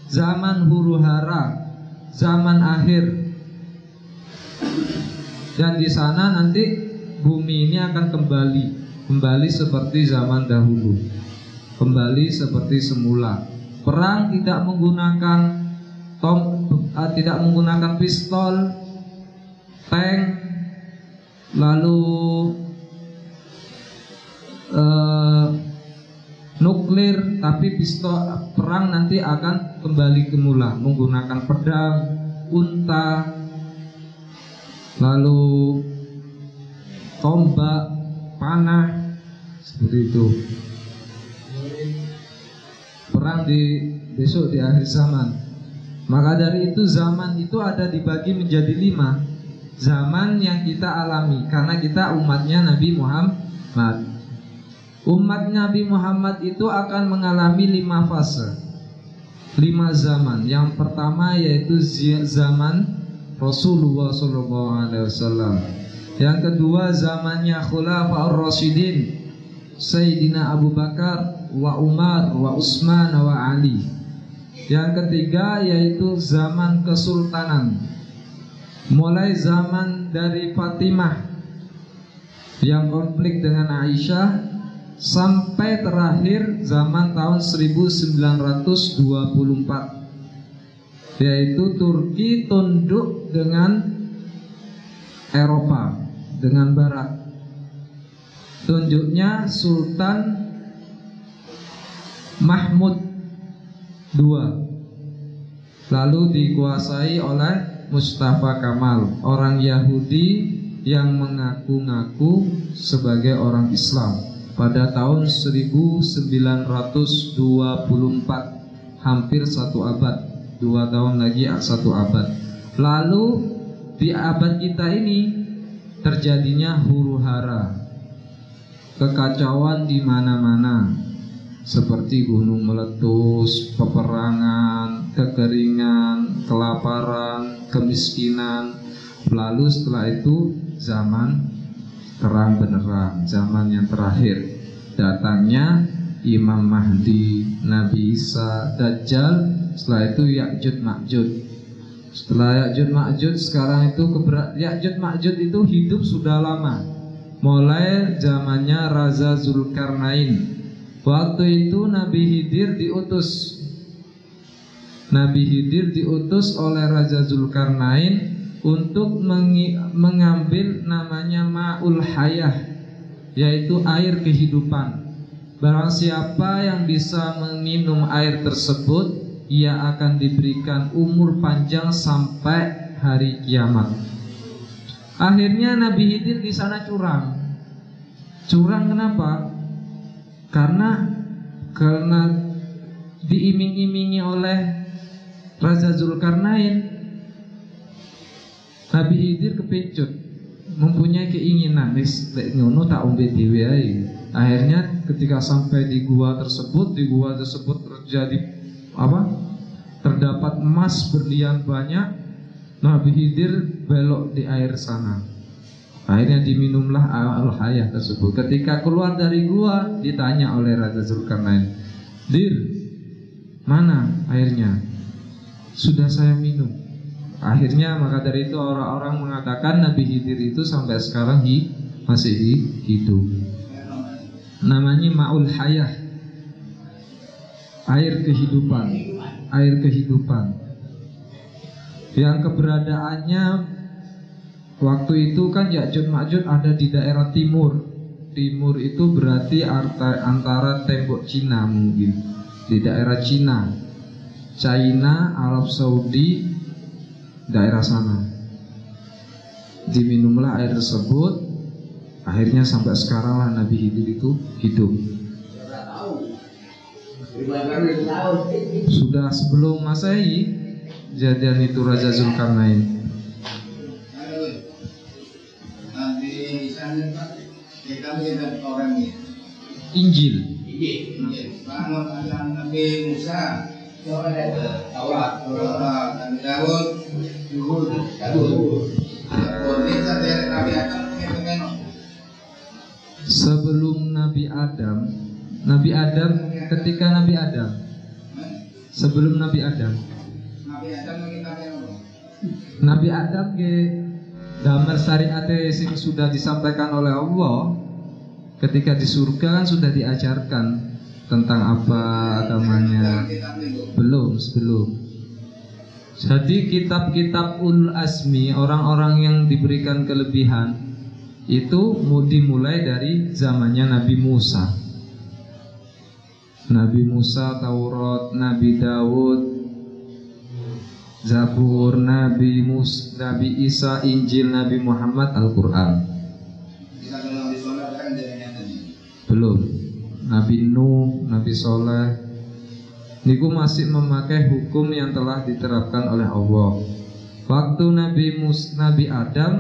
zaman huru hara, zaman akhir. Dan di sana nanti bumi ini akan kembali seperti zaman dahulu, kembali seperti semula. Perang tidak menggunakan pistol, tank, lalu nuklir, tapi perang nanti akan kembali ke mula menggunakan pedang, unta, lalu tombak, panah, seperti itu. Perang besok di akhir zaman. Maka dari itu zaman itu ada dibagi menjadi 5 zaman yang kita alami, karena kita umatnya Nabi Muhammad. Umat Nabi Muhammad itu akan mengalami 5 fase, 5 zaman. Yang pertama yaitu zaman Rasulullah SAW. Yang kedua zamannya Khulafaur Rasyidin, Sayyidina Abu Bakar, wa Umar, wa Utsman, wa Ali. Yang ketiga yaitu zaman kesultanan, mulai zaman dari Fatimah yang konflik dengan Aisyah, sampai terakhir zaman tahun 1924, yaitu Turki tunduk dengan Eropa, dengan Barat. Tunjuknya Sultan Mahmud II, lalu dikuasai oleh Mustafa Kamal, orang Yahudi yang mengaku-ngaku sebagai orang Islam pada tahun 1924, hampir 1 abad, 2 tahun lagi 1 abad. Lalu di abad kita ini terjadinya huru hara, kekacauan di mana-mana, seperti gunung meletus, peperangan, kekeringan, kelaparan, kemiskinan. Lalu setelah itu zaman terang benerang, zaman yang terakhir, datangnya Imam Mahdi, Nabi Isa, Dajjal. Setelah itu Ya'jud Ma'jud. Setelah Ya'jud Ma'jud, sekarang itu Ya'jud Ma'jud itu hidup sudah lama, mulai zamannya Raja Zulkarnain. Waktu itu Nabi Khidir diutus oleh Raja Zulkarnain untuk mengambil namanya Ma'ul Hayah, yaitu air kehidupan. Barang siapa yang bisa meminum air tersebut, ia akan diberikan umur panjang sampai hari kiamat. Akhirnya Nabi Khidir di sana curang. Curang kenapa? Karena diiming-imingi oleh Raja Zulkarnain. Nabi Khidir kepecut. mempunyai keinginan wis lek ngono tak ombe dhewe ae. Akhirnya ketika sampai di gua tersebut terjadi apa? Terdapat emas berlian banyak. Nabi Khidir belok di air sana. Akhirnya diminumlah al-hayah tersebut. Ketika keluar dari gua ditanya oleh Raja Zulkarnain, "Dir, mana airnya?" "Sudah saya minum." Akhirnya maka dari itu orang-orang mengatakan Nabi Khidir itu sampai sekarang masih hidup. Namanya Ma'ul Hayah, air kehidupan, air kehidupan. Yang keberadaannya waktu itu kan Ya'juj Ma'juj ada di daerah timur. Timur itu berarti antara tembok Cina mungkin, di daerah Cina, Arab Saudi, daerah sana. Diminumlah air tersebut. Akhirnya sampai sekarang lah Nabi Khidir itu hidup. Sudah sebelum Masehi kejadian itu Raja Zulkarnain. Injil. Nabi Musa, Taurat, Nabi Daud, sebelum Nabi Adam, ketika Nabi Adam, sebelum Nabi Adam ke damar syariat yang sudah disampaikan oleh Allah. Ketika di surga kan sudah diajarkan tentang apa agamanya. Belum. Jadi kitab-kitab Ulul Azmi, orang-orang yang diberikan kelebihan, itu dimulai dari zamannya Nabi Musa. Nabi Musa, Taurat, Nabi Daud, Zabur, Nabi Isa, Injil, Nabi Muhammad, Al-Quran. Belum. Nabi Nuh, Nabi Soleh, niku masih memakai hukum yang telah diterapkan oleh Allah. Waktu Nabi Adam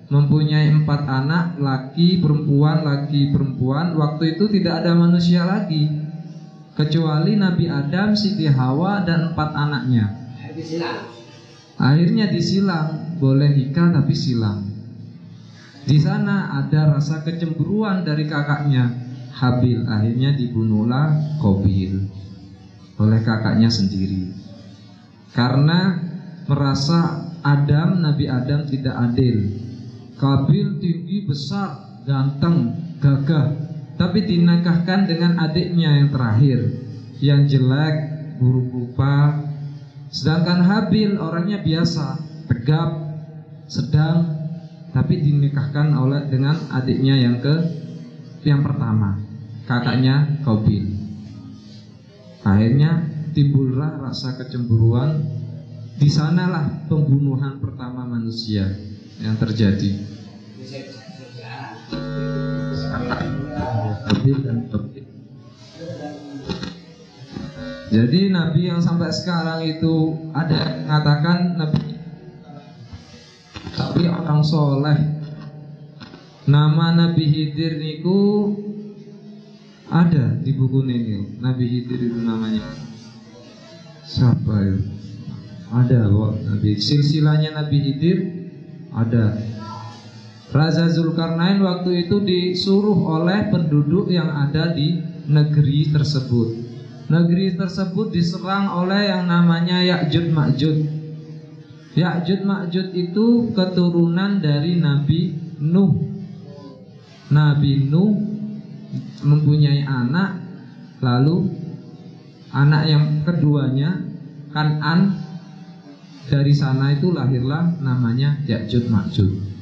mempunyai 4 anak, laki perempuan. Waktu itu tidak ada manusia lagi, kecuali Nabi Adam, Siti Hawa, dan 4 anaknya. Akhirnya disilang, boleh nikah tapi silang. Di sana ada rasa kecemburuan dari kakaknya Habil. Akhirnya dibunuhlah Qabil oleh kakaknya sendiri, karena merasa Nabi Adam tidak adil. Qabil tinggi, besar, ganteng, gagah, tapi dinikahkan dengan adiknya yang terakhir, yang jelek, buruk rupa. Sedangkan Habil orangnya biasa, tegap, sedang, tapi dinikahkan dengan adiknya yang pertama, kakaknya Qabil. Akhirnya timbullah rasa kecemburuan. Di sanalah pembunuhan pertama manusia yang terjadi. Qabil dan Qabil. Jadi Nabi yang sampai sekarang itu ada mengatakan Nabi, tapi orang soleh. Nama Nabi Khidir niku ada di buku ini. Nabi Khidir itu namanya siapa ya? Ada kok Nabi. Silsilahnya Nabi Khidir ada. Raja Zulkarnain waktu itu disuruh oleh penduduk yang ada di negeri tersebut. Negeri tersebut diserang oleh yang namanya Ya'juj Ma'juj. Ya'juj Ma'juj itu keturunan dari Nabi Nuh. Nabi Nuh mempunyai anak, lalu anak yang keduanya Kan'an. Dari sana itu lahirlah namanya Ya'juj Ma'juj.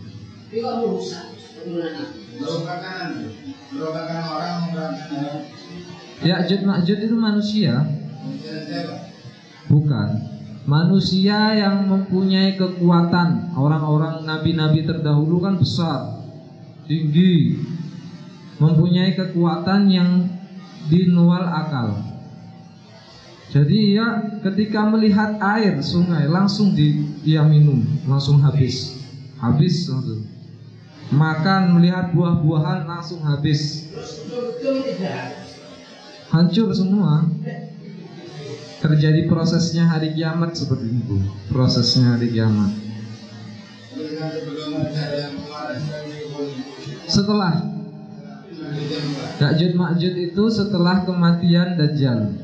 Ya'juj Ma'juj itu manusia? Bukan. Manusia yang mempunyai kekuatan. Orang-orang nabi-nabi terdahulu kan besar, tinggi, mempunyai kekuatan yang di luar akal. Jadi ya ketika melihat air sungai langsung dia minum, langsung habis langsung. makan, melihat buah-buahan langsung habis, hancur semua. Terjadi prosesnya hari kiamat seperti itu. Prosesnya hari kiamat. Setelah Ya'juj Ma'juj itu setelah kematian Dajjal.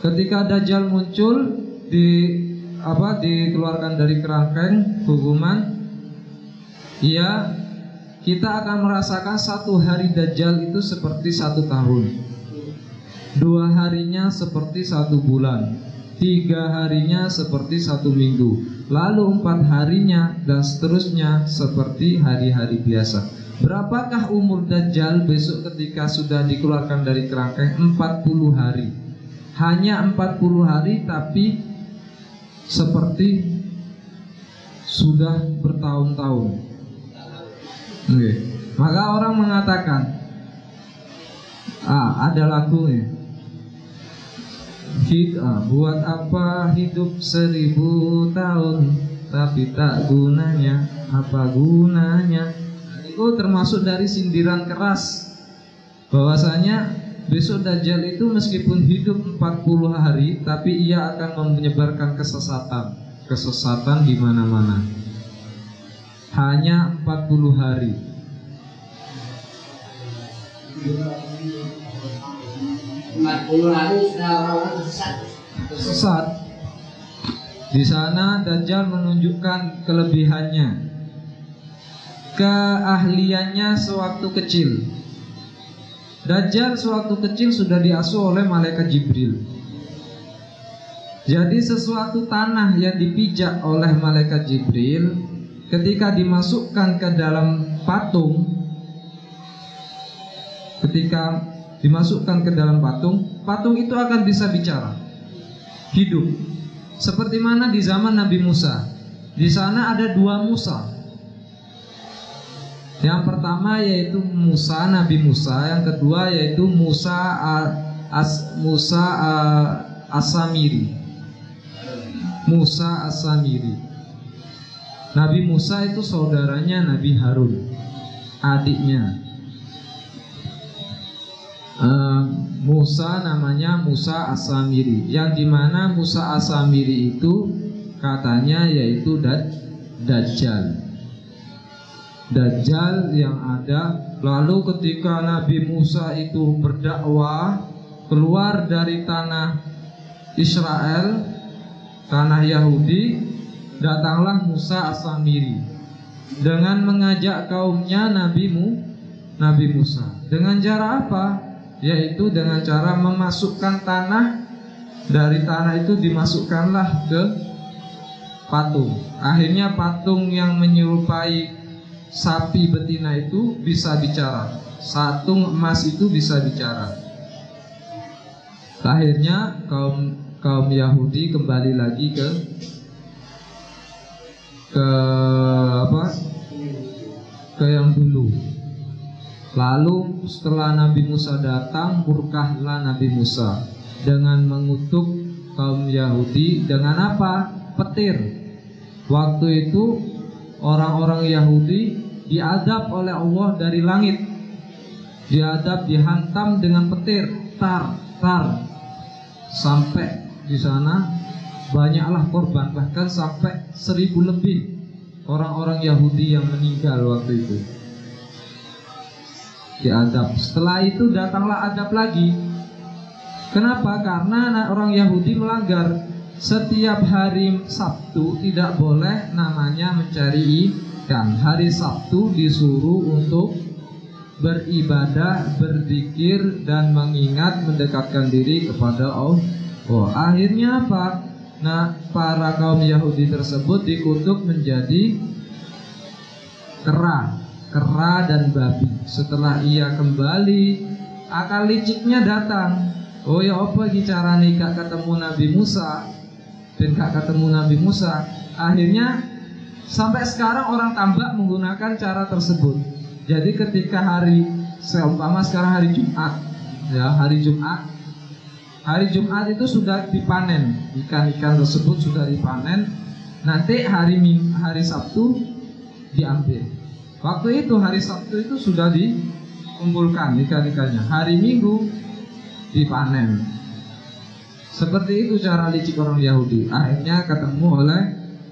Ketika Dajjal muncul dikeluarkan dari kerangkeng hukuman, kita akan merasakan 1 hari Dajjal itu seperti 1 tahun, 2 harinya seperti 1 bulan, 3 harinya seperti 1 minggu, lalu 4 harinya dan seterusnya seperti hari-hari biasa. Berapakah umur Dajjal besok ketika sudah dikeluarkan dari kerangkeng? 40 hari. Hanya 40 hari, tapi seperti sudah bertahun-tahun. Okay. Maka orang mengatakan, ada lagunya, buat apa hidup 1000 tahun tapi tak gunanya, apa gunanya? Itu termasuk dari sindiran keras, bahwasanya besok Dajjal itu meskipun hidup 40 hari, tapi ia akan menyebarkan kesesatan di mana-mana. Hanya 40 hari. Sesat. Di sana Dajjal menunjukkan kelebihannya, keahliannya sewaktu kecil. Dajjal sewaktu kecil sudah diasuh oleh malaikat Jibril. Jadi sesuatu tanah yang dipijak oleh malaikat Jibril, ketika dimasukkan ke dalam patung, patung itu akan bisa bicara, hidup. Seperti mana di zaman Nabi Musa. Di sana ada 2 Musa. Yang pertama yaitu Nabi Musa, yang kedua yaitu Musa As-Samiri. Musa As-Samiri. Nabi Musa itu saudaranya Nabi Harun, adiknya. Musa namanya Musa As-Samiri, yang dimana Musa As-Samiri itu katanya yaitu Dajjal yang ada. Lalu ketika Nabi Musa itu berdakwah keluar dari tanah Israel, tanah Yahudi, datanglah Musa As-Samiri dengan mengajak kaumnya Nabi Musa. Dengan cara apa? Yaitu dengan cara memasukkan tanah. Dari tanah itu dimasukkanlah ke patung. Akhirnya patung yang menyerupai sapi betina itu bisa bicara. Satung emas itu bisa bicara. Akhirnya kaum Yahudi kembali lagi ke yang dulu. Lalu setelah Nabi Musa datang, murkahlah Nabi Musa dengan mengutuk kaum Yahudi dengan apa? Petir. Waktu itu orang-orang Yahudi diadab oleh Allah dari langit. Dihantam dengan petir, tar. Sampai di sana banyaklah korban, bahkan sampai 1000 lebih orang-orang Yahudi yang meninggal waktu itu. Diadab. Setelah itu datanglah adab lagi. Kenapa? Karena orang Yahudi melanggar. Setiap hari Sabtu tidak boleh namanya mencari ikan. Hari Sabtu disuruh untuk beribadah, berzikir, dan mengingat mendekatkan diri kepada Allah. Akhirnya apa? Nah, para kaum Yahudi tersebut dikutuk menjadi kera dan babi. Setelah ia kembali, akal liciknya datang. Apa carane gak ketemu Nabi Musa? Akhirnya sampai sekarang orang Tambak menggunakan cara tersebut. Jadi ketika seumpama sekarang hari Jumat, hari Jumat itu sudah dipanen, ikan-ikan tersebut sudah dipanen. Nanti hari Sabtu diambil. Waktu itu hari Sabtu itu sudah dikumpulkan ikan-ikannya. Hari Minggu dipanen. Seperti itu cara licik orang Yahudi. Akhirnya ketemu oleh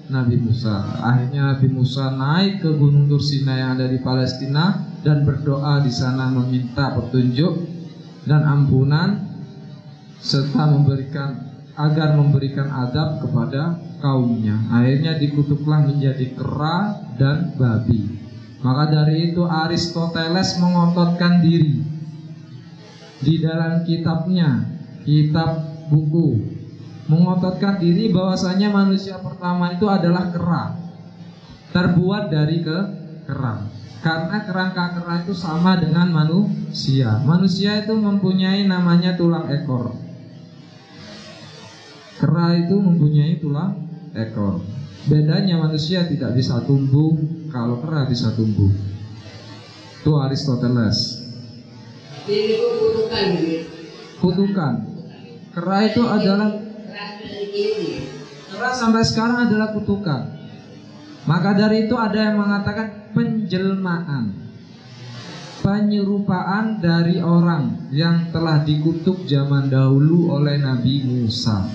Nabi Musa. Akhirnya Nabi Musa naik ke Gunung Tur Sina yang ada di Palestina dan berdoa di sana meminta petunjuk dan ampunan serta agar memberikan adab kepada kaumnya. Akhirnya dikutuklah menjadi kera dan babi. Maka dari itu Aristoteles mengototkan diri di dalam kitabnya, kitab buku, mengototkan diri bahwasanya manusia pertama itu adalah kera, terbuat dari kerang. Karena kerangka kera itu sama dengan manusia. Manusia itu mempunyai namanya tulang ekor. Kera itu mempunyai tulang ekor. Bedanya manusia tidak bisa tumbuh, kalau kera bisa tumbuh. Itu Aristoteles. Ini kutukan gitu. Kutukan. Kera itu adalah kera sampai sekarang adalah kutukan. Maka dari itu ada yang mengatakan penjelmaan, penyerupaan dari orang yang telah dikutuk zaman dahulu oleh Nabi Musa.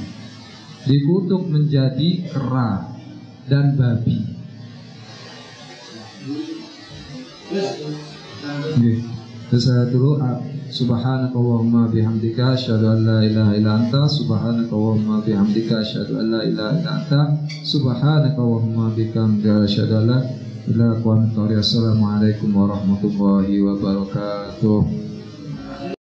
Dikutuk menjadi kera dan babi. Terus saya dulu subhanakallahumma bihamdika asyhadu an la ilaha illa anta subhanakallahumma bihamdika asyhadu an la ilaha illa anta subhanakallahumma bihamdika asyhadu an la ilaha illa anta. Assalamualaikum warahmatullahi wabarakatuh.